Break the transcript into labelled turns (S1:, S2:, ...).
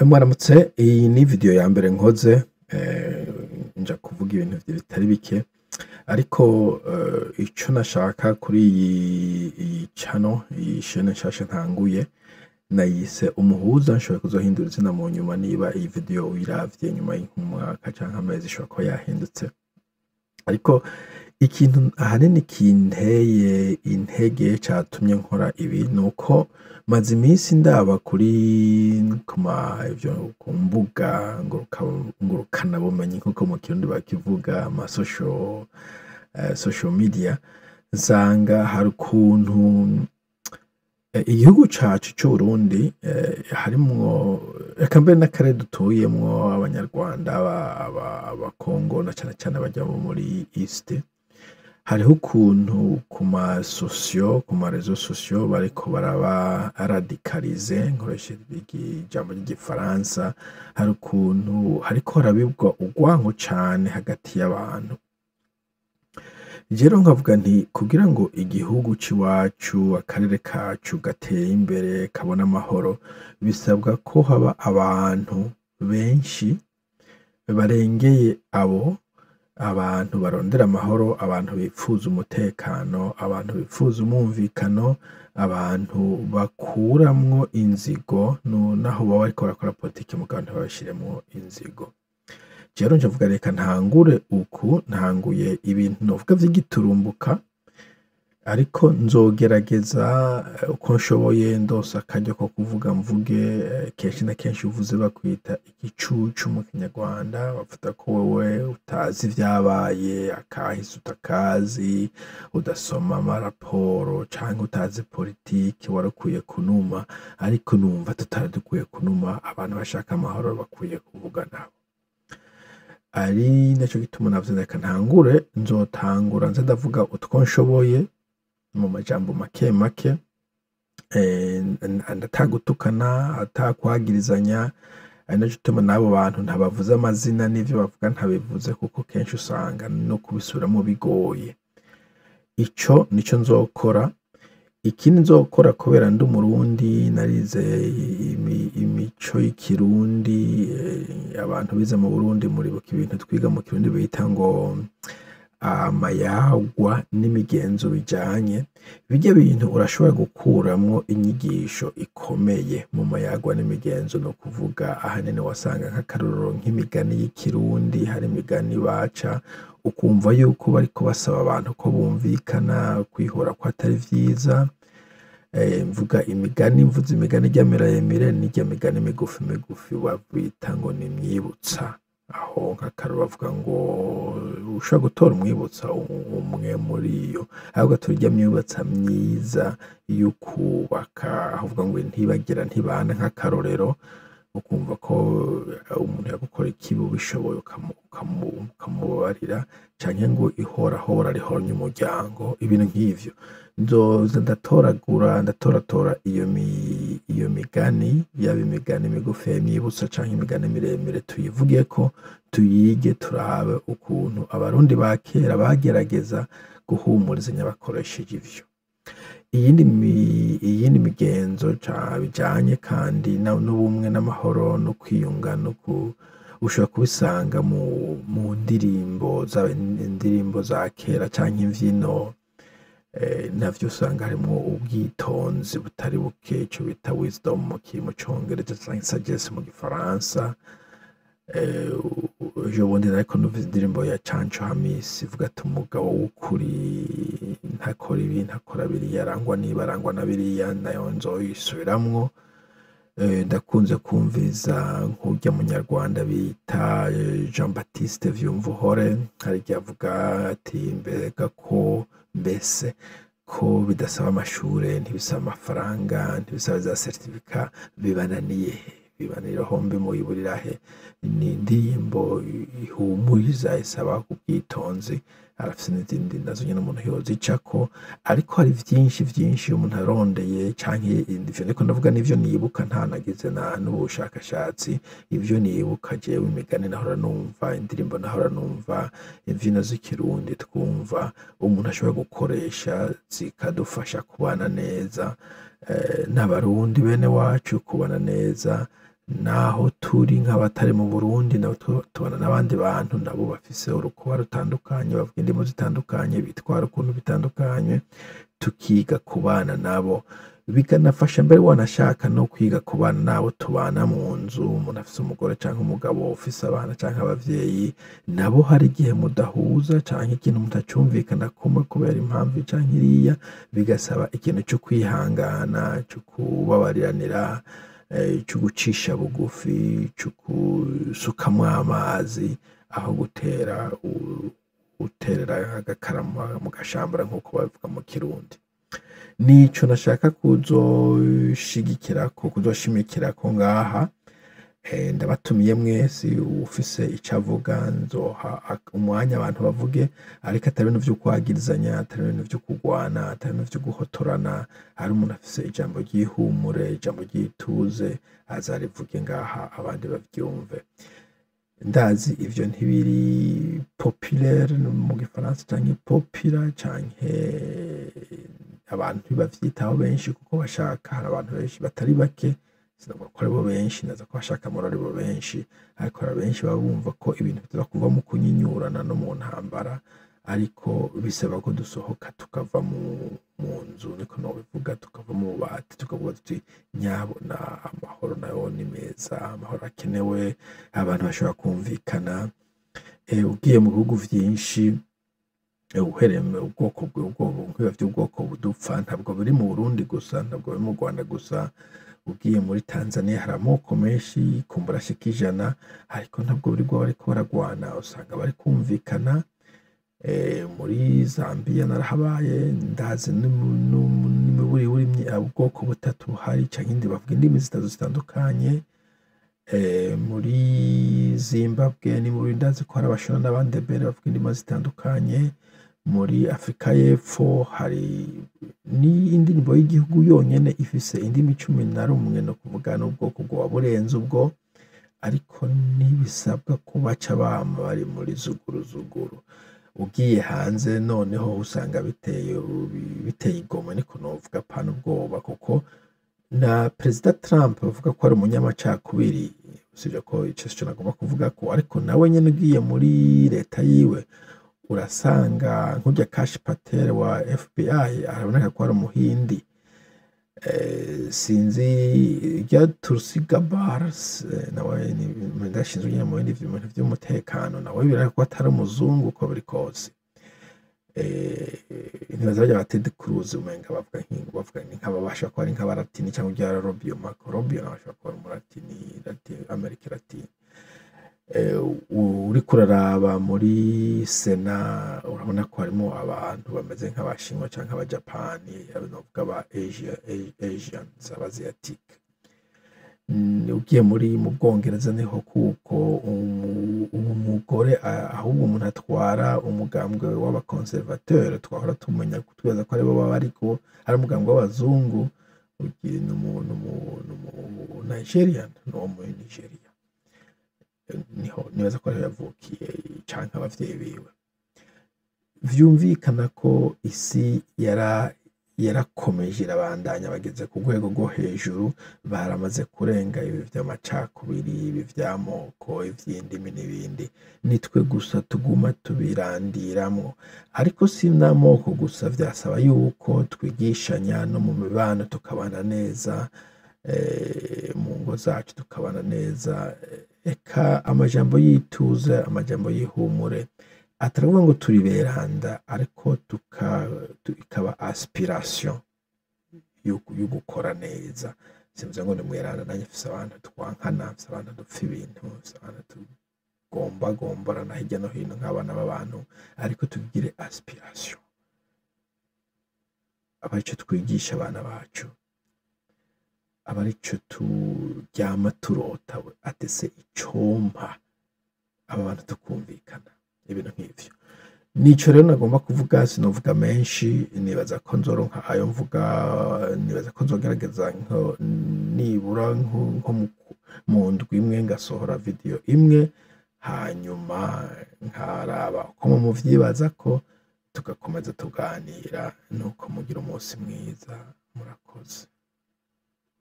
S1: Mwaramutse, iyi ni video ya mbere nkoze nja kuvuga ibintu bitari bike ariko ico nashaka kuri iyi channel, iyi chaîne nshasha ntanguye nayise umuhuza. Nshobora kuzohindura izina mu nyuma niba iyi video uyiravye nyuma y'umwaka canke amezi ishobora kuba yahindutse, ariko ikintu ahanini kinteye intege catumye nkora ibi nuko maze iminsi ndaba kuri ku mbuga ngurukana bumenyi nkuko mu kirundi bakivuga ama social media, nsanga hari ukuntu igihugu cacu c'Uburundi harimwo eka mbere n'akarere dutuyemwo abanyarwanda abakongo na cane cane abaja muri East, hariho ukuntu ku ma réseaux sociaux bariko baraba radicalize, nkoresheje ijambo ry'igifaransa. Hari ukuntu hariko harabibwa urwanko cane hagati y'abantu. Rero nkavuga nti kugira ngo igihugu c'iwacu, akarere kacu gatere imbere kabone amahoro, bisabwa ko haba abantu benshi barengeye abantu barondera amahoro, abantu bipfuza umutekano, abantu bipfuza umwumvikano, abantu bakuramwo inzigo naho baba bariko barakora politike mugabo ntibabishiremwo inzigo. Rero ncavuga reka ntangure uku, ntanguye ibintu novuga vy'igiturumbuka, ariko nzogerageza uko nshoboye ndose akaryo ko kuvuga mvuge. Kenshi na kenshi uvuze bakwita igicucu mu Kinyarwanda, bavuga ko wewe utazi ivyabaye, akahise utakazi, udasoma amaraporo canke utazi politike, warakwiye kunuma. Ariko numva tutari dukwiye kunuma, abantu bashaka amahoro bakwiye kuvuga nabo. Ari naco gituma navuze reka ntangure, nzotangura nza ndavuga utwo nshoboye mu majambo make make, atagutukana, atakwagirizanya. Ari naco gituma n'abo bantu ntabavuze amazina, n'ivyo bavuga ntabivuze kuko kenshi usanga no kubisubiramwo bigoye. Ico nico nzokora. Ikindi nzokora kubera ndi Umurundi, narize imico y'ikirundi, abantu bize mu Burundi muribuka ibintu twiga mu kirundi bita ngo amayagwa n'imigenzo bijanye. Birya bintu urashobora gukuramwo inyigisho ikomeye mu mayagwa n'imigenzo, no kuvuga ahanini wasanga nk'akarorero nk'imigani y'ikirundi. Hari imigani baca ukumva yuko bariko basaba abantu ko bumvikana, kwihora ko atari vyiza. Mvuga imigani, mvuze imigani ijya miremire n'ijya migani migufi migufi babita ngo ni imyibutsa. Aho nk'akarorero bavuga ngo ushobora gutora umwibutsa umwe muri yo, ahubwo turya myibutsa myiza y'ukubaka. Avuga ngo ntibagira ntibana, nk'akarorero ukumva ko umuntu yagukora ikibi ubishoboye ukamubabarira, canke ngo ihorahora rihoranye umuryango. Ibintu nk'ivyo nzoza ndatoratora iyo migani, yaba imigani migufi y'imyibutsa canke imigani miremire, tuyivugeko, tuyige, turabe ukuntu abarundi ba kera bagerageza guhumurizanya bakoresheje ivyo. Iyindi migenzo bijanye kandi n'ubumwe n'amahoro no kwiyunga, ushobora kubisanga mu ndirimbo za kera canke imvyino. Navyo usanga harimwo ubwitonzi butari buke, ico bita wisdom mu Congereza canke sagesse mu Gifaransa. Ejo bundi nariko numva indirimbo ya Canco Hamisi ivuga ati umugabo w'ukuri ntakora ibi ntakora biriya, arangwa n'ibi arangwa na biriya. Nayo nzoyisubiramwo. Ndakunze kumviriza nk'urya munyarwanda bita Jean Baptiste Vyumvuhore, hari igihe avuga ati mbega ko mbese ko bidasaba amashure, ntibisaba amafaranga, ntibisaba za certificat, bibananira hombe muyiburira he? Ni indirimbo ihumuriza, isaba ubwitonzi. Arafise n'izindi nazo nyene umuntu yozicako, ariko hari vyinshi umuntu arondeye canke ivyo niko ndavuga n'ivyo nibuka, ntanagize n'ubushakashatsi. Ivyo nibuka jewe, imigani nahora numva, indirimbo nahora numva, imvyino z'ikirundi twumva, umuntu ashobora gukoresha zikadufasha kubana neza n'abarundi bene wacu, kubana neza naho turi nk'abatari mu Burundi nabo tubana n'abandi bantu nabo bafise urukoba rutandukanye, bavuga indimi zitandukanye, bitwara ukuntu bitandukanye, tukiga kubana nabo. Bikanafasha mbere wanashaka no kwiga kubana nabo tubana mu nzu, umuntu afise umugore canke umugabo ufise abana canke abavyeyi, nabo hari igihe mudahuza canke ikintu mutacumvikana kumwe kubera impamvu canke iriya, bigasaba ikintu co kwihangana, co kubabariranira, co gucisha bugufi, co gusukamwo amazi, aho guterera agakara mu gashambara nk'uko babivuga mu Kirundi. Nico nashaka kuzoshimikirako ngaha. Ndabatumiye mwese, ufise ico avuga nzoha umwanya abantu bavuge, ariko atari ibintu vyo kwagirizanya, atari ibintu vyo kugwana, atari ibintu vyo guhotorana. Hari umuntu afise ijambo ry'ihumure, ijambo ry'ituze, azarivuge ngaha abandi bavyumve. Ndazi ivyo ntibiri populaire mu gifaransa canke popular canke abantu ntibavyitaho benshi kuko bashaka, hari abantu benshi batari bake, sinavuga ko aribo benshi, naza ko bashaka muri aribo benshi, ariko hari benshi baba bumva ko ibintu biteza kuva mu kunyinyurana no mu ntambara, ariko bisaba ko dusohoka tukava mu nzu, niko nobivuga, tukava mu bubati, tukavuga tuti nyabona amahoro nayo ni meza, amahoro akenewe, abantu bashobora kumvikana. Ugiye mu bihugu vyinshi, uhereye mu bwoko bw'ubwoko budupfa, ntabwo biri mu Burundi gusa, ntabwo biri mu Rwanda gusa. Ugiye muri Tanzania hari amoko menshi, kumbura ashika 100, ariko ntabwo birirwa bariko baragwana, usanga bari kumvikana. Muri Zambia narahabaye, ndazi n'imiburi ubwoko butatu buhari canke indi bavuga indimi zitandukanye. Muri Zimbabwe ni muri ndazi ko hari Abashona n'Abandebere bavuga indimi zitandukanye. Muri Afrika y'Epfo hari indirimbo y'igihugu yonyene ifise indimi 11, no kuvuga n'ubwoko bwoba burenze ubwo, ariko ntibisabwa ko baca bama bari muri zuguru. Ugiye hanze noneho usanga biteye igomwe, niko novuga, pana ubwoba, kuko na Perezida Trump bavuga ko ari umunyamacakubiri, usibye ko ico sico nagomba kuvuga ko, ariko nawe nyene ugiye muri leta yiwe urasanga nk'urya Kash Patel wa FBI araboneka ko ari umuhindi. Sinzi irya Tulsi Gabbard nawe ndashinzwe nyene mu bindi bintu vy'umutekano, nawe birareka ko atari umuzungu uko biri kose. Ntibaza barya ba Ted Cruz umenga bavuga nk'ababasha ko ari nk'abaratini, canke urya Marco Rubio nawe ashobora kuba ari umuratini, Amerika Latine. Uriko uraraba muri Sena urabona ko harimo abantu bameze nk'Abashinwa canke Abajapani, novuga aba Asians, Abasiatique. Ugiye mu Bwongereza niho kuko umugore ahubwo umuntu atwara umugambwe w'abaconservateur, twahora tumenya kutweza ko aribo baba ariko ari umugambwe w'abazungu, ugiye Nigerian, no muri Nigeria nibaza ko ariho yavukiye canke abavyeyi biwe. Vyumvikana ko isi yarakomeje irabandanya, bageze ku rwego rwo hejuru, baramaze kurenga ibi vy'amacakubiri, ibi vy'amoko, ivy'indimi n'ibindi. Nitwe gusa tuguma tubirandiramwo, ariko si n'amoko gusa, vyasaba yuko twigishanya no mu mibano tukabana neza, mu ngo zacu tukabana neza. Eka amajambo y'ituze, amajambo y'ihumure, ataravuga ngo turi beranda, ariko ikaba aspiration yo gukora neza. Simvuze ngo ni mweranda, nanjye mfise abantu twankana, mfise abantu dupfa ibintu, mfise abantu tugombarana hirya no hino nk'abana b'abantu, ariko tugire aspiration, aba arico twigisha abana bacu, aba arico turyama turota, ati se icompa aba bantu tukumvikana, ibintu nk'ivyo. Nico rero nagomba kuvuga, sinovuga menshi, nibaza ko nzoronka ayo mvuga, nibaza ko nzogerageza nibura nko mu ndwi imwe ngasohora video imwe, hanyuma nkaraba uko muvyibaza ko tugakomeza tuganira, nuko mugira umunsi mwiza, murakoze.